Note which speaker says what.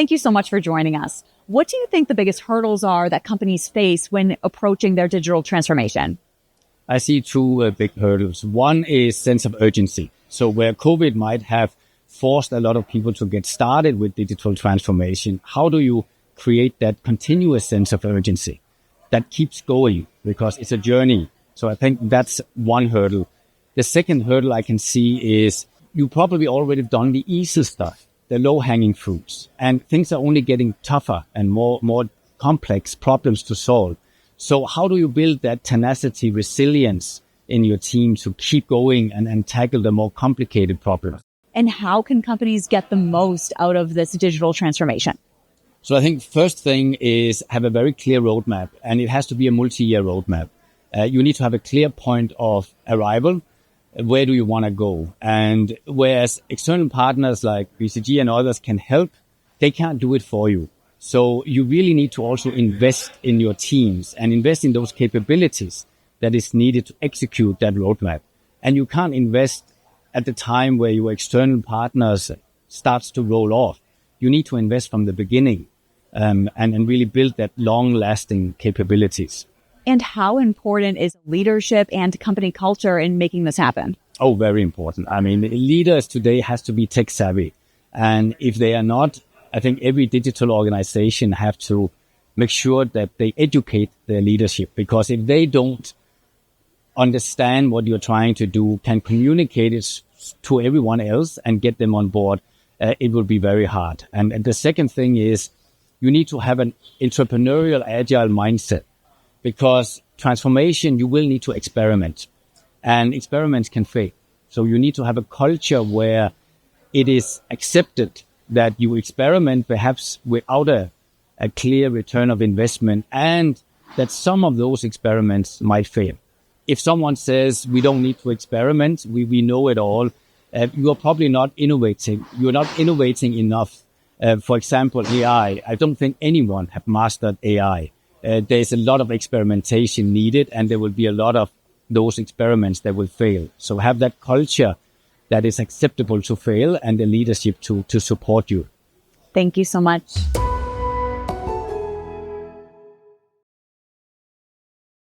Speaker 1: Thank you so much for joining us. What do you think the biggest hurdles are that companies face when approaching their digital transformation?
Speaker 2: I see two big hurdles. One is sense of urgency. So where COVID might have forced a lot of people to get started with digital transformation, how do you create that continuous sense of urgency that keeps going? Because it's a journey. So I think that's one hurdle. The second hurdle I can see is you probably already done the easy stuff, the low-hanging fruits, and things are only getting tougher and more complex problems to solve. So how do you build that tenacity, resilience in your team to keep going and tackle the more complicated problems?
Speaker 1: And how can companies get the most out of this digital transformation?
Speaker 2: So I think first thing is have a very clear roadmap, and it has to be a multi-year roadmap. You need to have a clear point of arrival. Where do you want to go? And whereas external partners like BCG and others can help, they can't do it for you. So you really need to also invest in your teams and invest in those capabilities that is needed to execute that roadmap. And you can't invest at the time where your external partners starts to roll off. You need to invest from the beginning and really build that long-lasting capabilities.
Speaker 1: And how important is leadership and company culture in making this happen?
Speaker 2: Oh, very important. I mean, leaders today has to be tech savvy. And if they are not, I think every digital organization have to make sure that they educate their leadership. Because if they don't understand what you're trying to do, can communicate it to everyone else and get them on board, it will be very hard. And the second thing is you need to have an entrepreneurial, agile mindset. Because transformation, you will need to experiment, and experiments can fail. So you need to have a culture where it is accepted that you experiment perhaps without a clear return of investment, and that some of those experiments might fail. If someone says we don't need to experiment, we know it all, you are probably not innovating. You're not innovating enough. For example, AI. I don't think anyone have mastered AI. There's a lot of experimentation needed, and there will be a lot of those experiments that will fail. So have that culture that is acceptable to fail and the leadership to support you.
Speaker 1: Thank you so much.